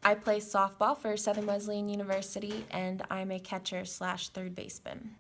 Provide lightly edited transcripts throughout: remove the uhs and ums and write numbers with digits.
I play softball for Southern Wesleyan University, and I'm a catcher / third baseman.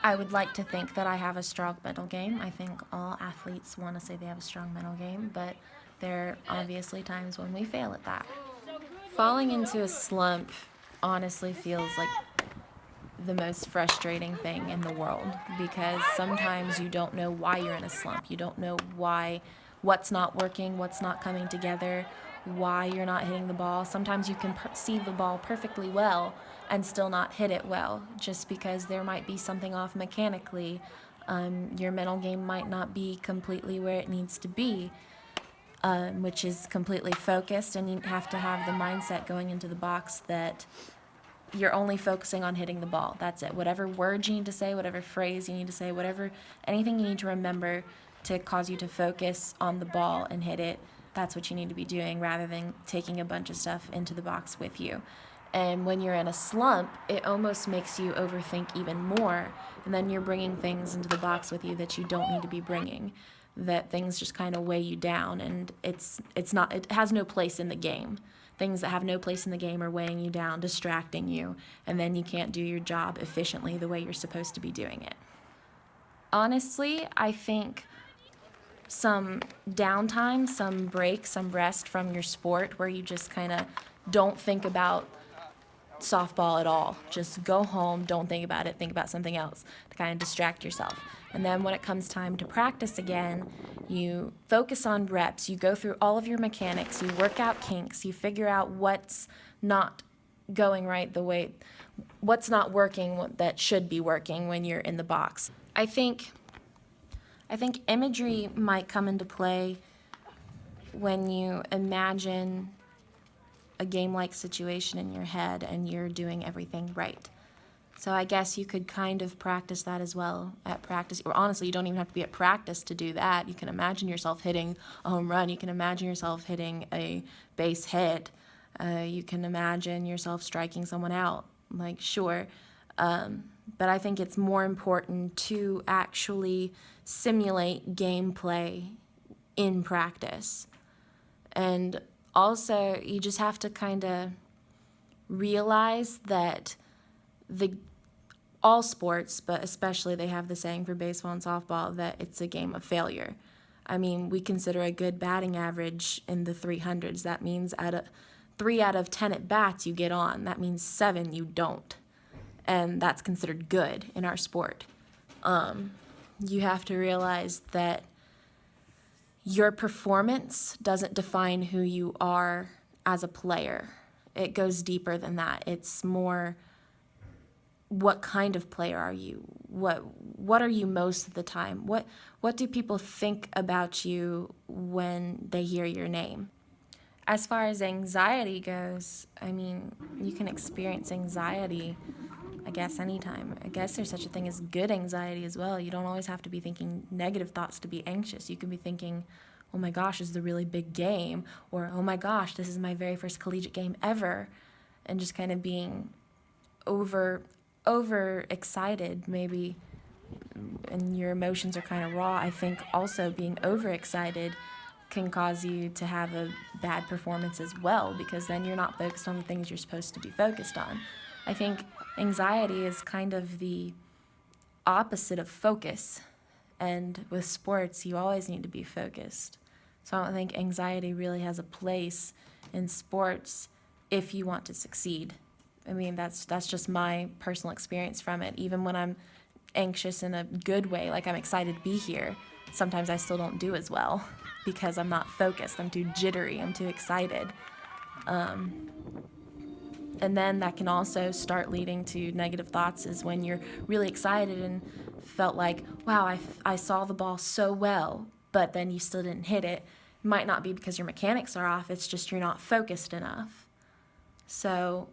I would like to think that I have a strong mental game. I think all athletes want to say they have a strong mental game, but there are obviously times when we fail at that. Falling into a slump honestly feels like the most frustrating thing in the world, because sometimes you don't know why you're in a slump. You don't know what's not working, what's not coming together, why you're not hitting the ball. Sometimes you can see the ball perfectly well and still not hit it well, just because there might be something off mechanically. Your mental game might not be completely where it needs to be, which is completely focused, and you have to have the mindset going into the box that you're only focusing on hitting the ball. That's it. Whatever words you need to say, whatever phrase you need to say, anything you need to remember to cause you to focus on the ball and hit it, that's what you need to be doing, rather than taking a bunch of stuff into the box with you. And when you're in a slump, it almost makes you overthink even more, and then you're bringing things into the box with you that you don't need to be bringing, that things just kind of weigh you down, and it has no place in the game. Things that have no place in the game are weighing you down, distracting you, and then you can't do your job efficiently the way you're supposed to be doing it. Honestly, I think some downtime, some break, some rest from your sport where you just kind of don't think about softball at all. Just go home, don't think about it, think about something else to kind of distract yourself. And then when it comes time to practice again, you focus on reps, you go through all of your mechanics, you work out kinks, you figure out what's not going right what's not working that should be working when you're in the box. I think imagery might come into play when you imagine a game-like situation in your head and you're doing everything right. So I guess you could kind of practice that as well at practice. Or honestly, you don't even have to be at practice to do that. You can imagine yourself hitting a home run. You can imagine yourself hitting a base hit. You can imagine yourself striking someone out. Sure. But I think it's more important to actually simulate gameplay in practice. And also, you just have to kind of realize that all sports, but especially they have the saying for baseball and softball, that it's a game of failure. I mean, we consider a good batting average in the 300s. That means 3 out of 10 at bats you get on. That means 7 you don't. And that's considered good in our sport. You have to realize that your performance doesn't define who you are as a player. It goes deeper than that. It's more, what kind of player are you? What are you most of the time? What do people think about you when they hear your name? As far as anxiety goes, I mean, you can experience anxiety, I guess, anytime. I guess there's such a thing as good anxiety as well. You don't always have to be thinking negative thoughts to be anxious. You can be thinking, oh my gosh, this is a really big game, or oh my gosh, this is my very first collegiate game ever, and just kind of being over excited maybe, and your emotions are kind of raw. I think also being overexcited can cause you to have a bad performance as well, because then you're not focused on the things you're supposed to be focused on. I think anxiety is kind of the opposite of focus, and with sports, you always need to be focused. So I don't think anxiety really has a place in sports if you want to succeed. I mean, that's just my personal experience from it. Even when I'm anxious in a good way, like I'm excited to be here, sometimes I still don't do as well because I'm not focused. I'm too jittery. I'm too excited. And then that can also start leading to negative thoughts, is when you're really excited and felt like, wow, I saw the ball so well, but then you still didn't hit it. It might not be because your mechanics are off, it's just you're not focused enough. So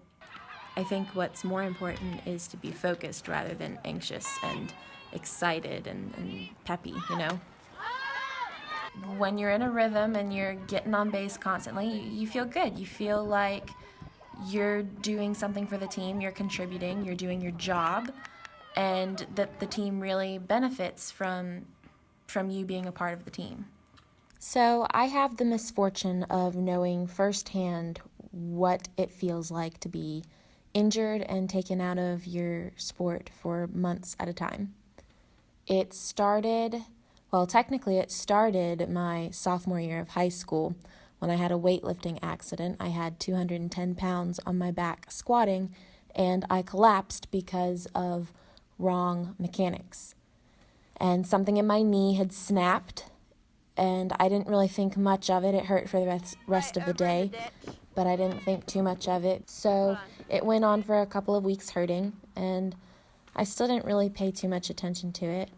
I think what's more important is to be focused rather than anxious and excited and peppy, you know? When you're in a rhythm and you're getting on base constantly, you feel good. You feel like you're doing something for the team, you're contributing, you're doing your job, and that the team really benefits from you being a part of the team. So I have the misfortune of knowing firsthand what it feels like to be injured and taken out of your sport for months at a time. Technically it started my sophomore year of high school when I had a weightlifting accident. I had 210 pounds on my back squatting, and I collapsed because of wrong mechanics. And something in my knee had snapped, and I didn't really think much of it. It hurt for the rest of the day, but I didn't think too much of it. So it went on for a couple of weeks hurting, and I still didn't really pay too much attention to it.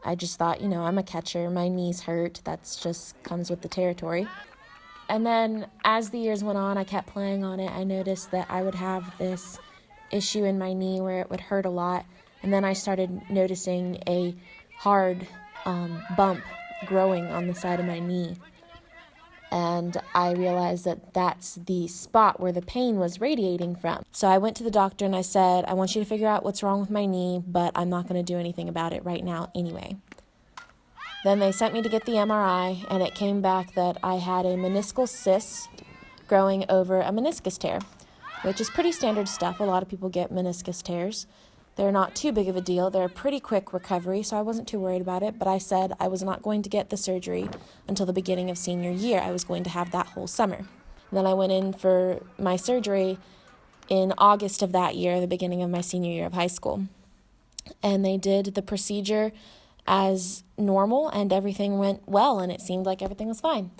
I just thought, I'm a catcher, my knees hurt, that's just comes with the territory. And then as the years went on, I kept playing on it. I noticed that I would have this issue in my knee where it would hurt a lot, and then I started noticing a hard bump growing on the side of my knee. And I realized that that's the spot where the pain was radiating from. So I went to the doctor and I said, I want you to figure out what's wrong with my knee, but I'm not going to do anything about it right now anyway. Then they sent me to get the MRI, and it came back that I had a meniscal cyst growing over a meniscus tear, which is pretty standard stuff. A lot of people get meniscus tears. They're not too big of a deal. They're a pretty quick recovery, so I wasn't too worried about it. But I said I was not going to get the surgery until the beginning of senior year. I was going to have that whole summer. And then I went in for my surgery in August of that year, the beginning of my senior year of high school. And they did the procedure as normal, and everything went well, and it seemed like everything was fine.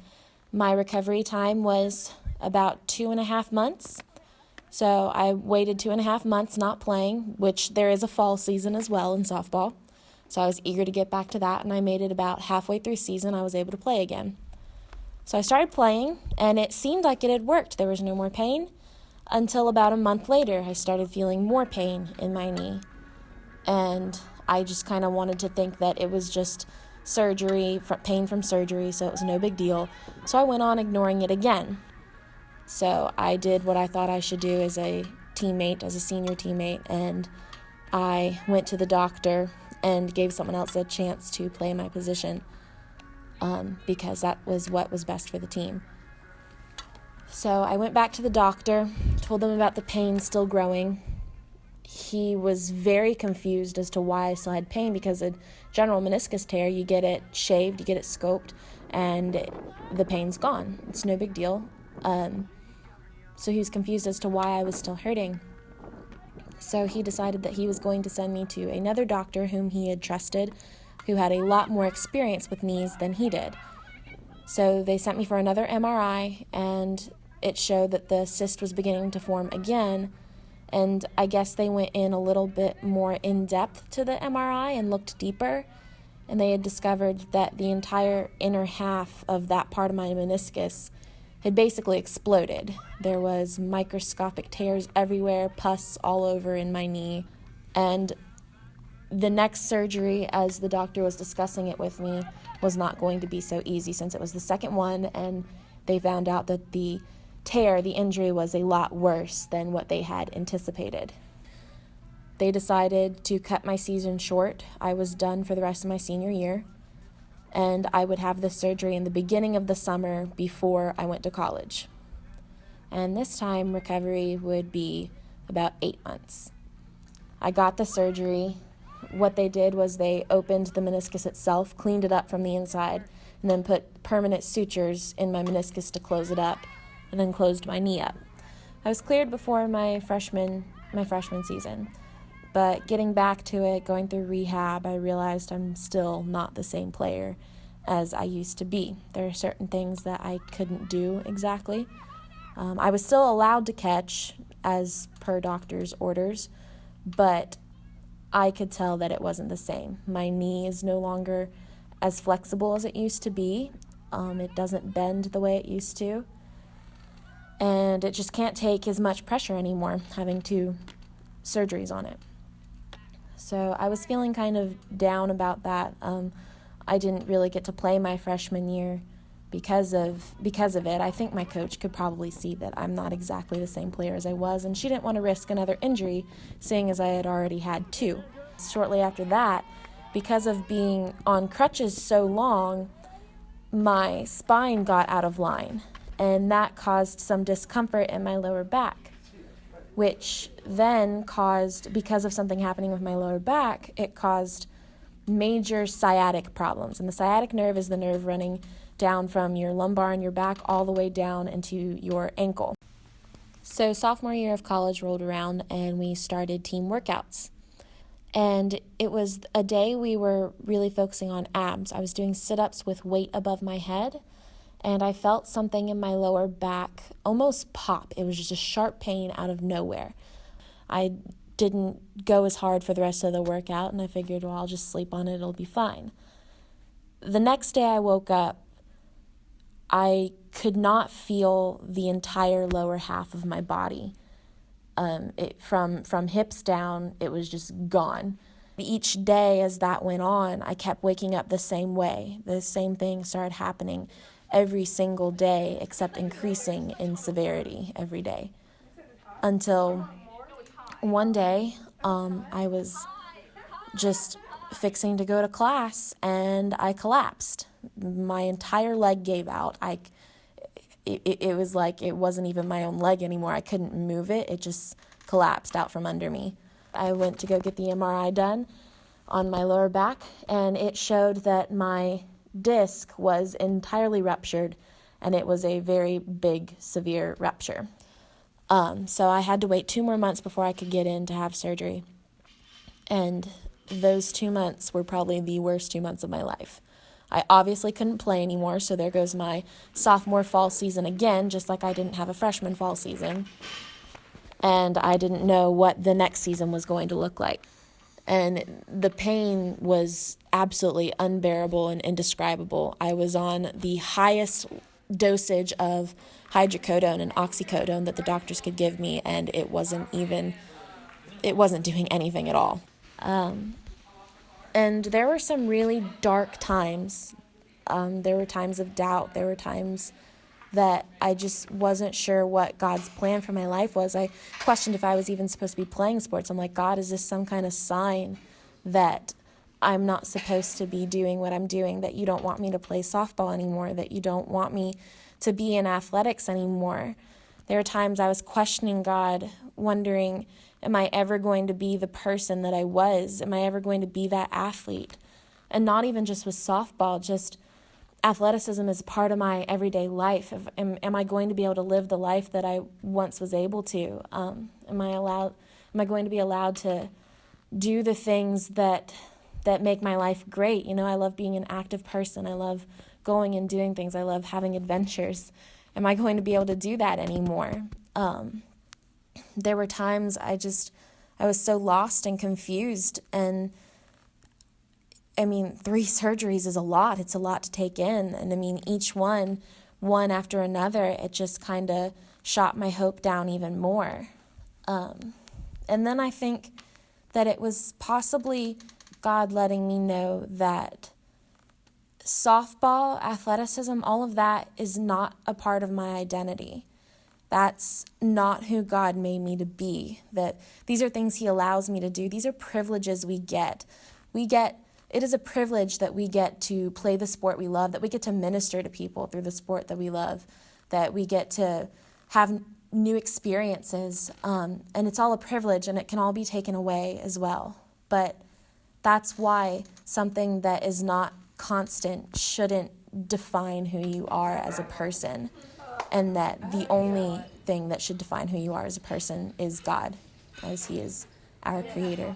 My recovery time was about 2.5 months. So I waited 2.5 months not playing, which there is a fall season as well in softball. So I was eager to get back to that, and I made it about halfway through season. I was able to play again. So I started playing, and it seemed like it had worked. There was no more pain until about a month later. I started feeling more pain in my knee, and I just kind of wanted to think that it was just surgery, pain from surgery, so it was no big deal. So I went on ignoring it again. So I did what I thought I should do as a teammate, as a senior teammate, and I went to the doctor and gave someone else a chance to play my position because that was what was best for the team. So I went back to the doctor, told him about the pain still growing. He was very confused as to why I still had pain, because a general meniscus tear, you get it shaved, you get it scoped, and the pain's gone. It's no big deal. So he was confused as to why I was still hurting. So he decided that he was going to send me to another doctor whom he had trusted, who had a lot more experience with knees than he did. So they sent me for another MRI, and it showed that the cyst was beginning to form again. And I guess they went in a little bit more in depth to the MRI and looked deeper. And they had discovered that the entire inner half of that part of my meniscus had basically exploded. There was microscopic tears everywhere, pus all over in my knee. And the next surgery, as the doctor was discussing it with me, was not going to be so easy, since it was the second one, and they found out that the injury was a lot worse than what they had anticipated. They decided to cut my season short. I was done for the rest of my senior year, and I would have the surgery in the beginning of the summer before I went to college. And this time, recovery would be about 8 months. I got the surgery. What they did was they opened the meniscus itself, cleaned it up from the inside, and then put permanent sutures in my meniscus to close it up, and then closed my knee up. I was cleared before my freshman season. But getting back to it, going through rehab, I realized I'm still not the same player as I used to be. There are certain things that I couldn't do exactly. I was still allowed to catch as per doctor's orders, but I could tell that it wasn't the same. My knee is no longer as flexible as it used to be. It doesn't bend the way it used to. And it just can't take as much pressure anymore, having 2 surgeries on it. So I was feeling kind of down about that. I didn't really get to play my freshman year because of it. I think my coach could probably see that I'm not exactly the same player as I was, and she didn't want to risk another injury, seeing as I had already had 2. Shortly after that, because of being on crutches so long, my spine got out of line, and that caused some discomfort in my lower back, which then caused, because of something happening with my lower back, it caused major sciatic problems. And the sciatic nerve is the nerve running down from your lumbar and your back all the way down into your ankle. So sophomore year of college rolled around and we started team workouts. And it was a day we were really focusing on abs. I was doing sit-ups with weight above my head, and I felt something in my lower back almost pop. It was just a sharp pain out of nowhere. I didn't go as hard for the rest of the workout, and I figured, well, I'll just sleep on it, it'll be fine. The next day I woke up, I could not feel the entire lower half of my body. From hips down, it was just gone. Each day as that went on, I kept waking up the same way. The same thing started happening every single day, except increasing in severity every day. Until one day, I was just fixing to go to class and I collapsed. My entire leg gave out. It was like it wasn't even my own leg anymore. I couldn't move it. It just collapsed out from under me. I went to go get the MRI done on my lower back, and it showed that my disc was entirely ruptured, and it was a very big, severe rupture. So I had to wait 2 more months before I could get in to have surgery. And those 2 months were probably the worst 2 months of my life. I obviously couldn't play anymore, so there goes my sophomore fall season again, just like I didn't have a freshman fall season. And I didn't know what the next season was going to look like. And the pain was absolutely unbearable and indescribable. I was on the highest dosage of hydrocodone and oxycodone that the doctors could give me, and it wasn't doing anything at all. And there were some really dark times. There were times of doubt. There were times that I just wasn't sure what God's plan for my life was. I questioned if I was even supposed to be playing sports. I'm like, God, is this some kind of sign that I'm not supposed to be doing what I'm doing, that you don't want me to play softball anymore, that you don't want me to be in athletics anymore? There were times I was questioning God, wondering, am I ever going to be the person that I was? Am I ever going to be that athlete? And not even just with softball, just athleticism is part of my everyday life. Am I going to be able to live the life that I once was able to? Am I going to be allowed to do the things that make my life great? You know, I love being an active person. I love going and doing things. I love having adventures. Am I going to be able to do that anymore? There were times I was so lost and confused, and 3 surgeries is a lot. It's a lot to take in. And each one after another, it just kind of shot my hope down even more. And then I think that it was possibly God letting me know that softball, athleticism, all of that is not a part of my identity. That's not who God made me to be. That these are things He allows me to do. These are privileges we get. It is a privilege that we get to play the sport we love, that we get to minister to people through the sport that we love, that we get to have new experiences. And it's all a privilege, and it can all be taken away as well. But that's why something that is not constant shouldn't define who you are as a person, and that the only thing that should define who you are as a person is God, as He is our Creator.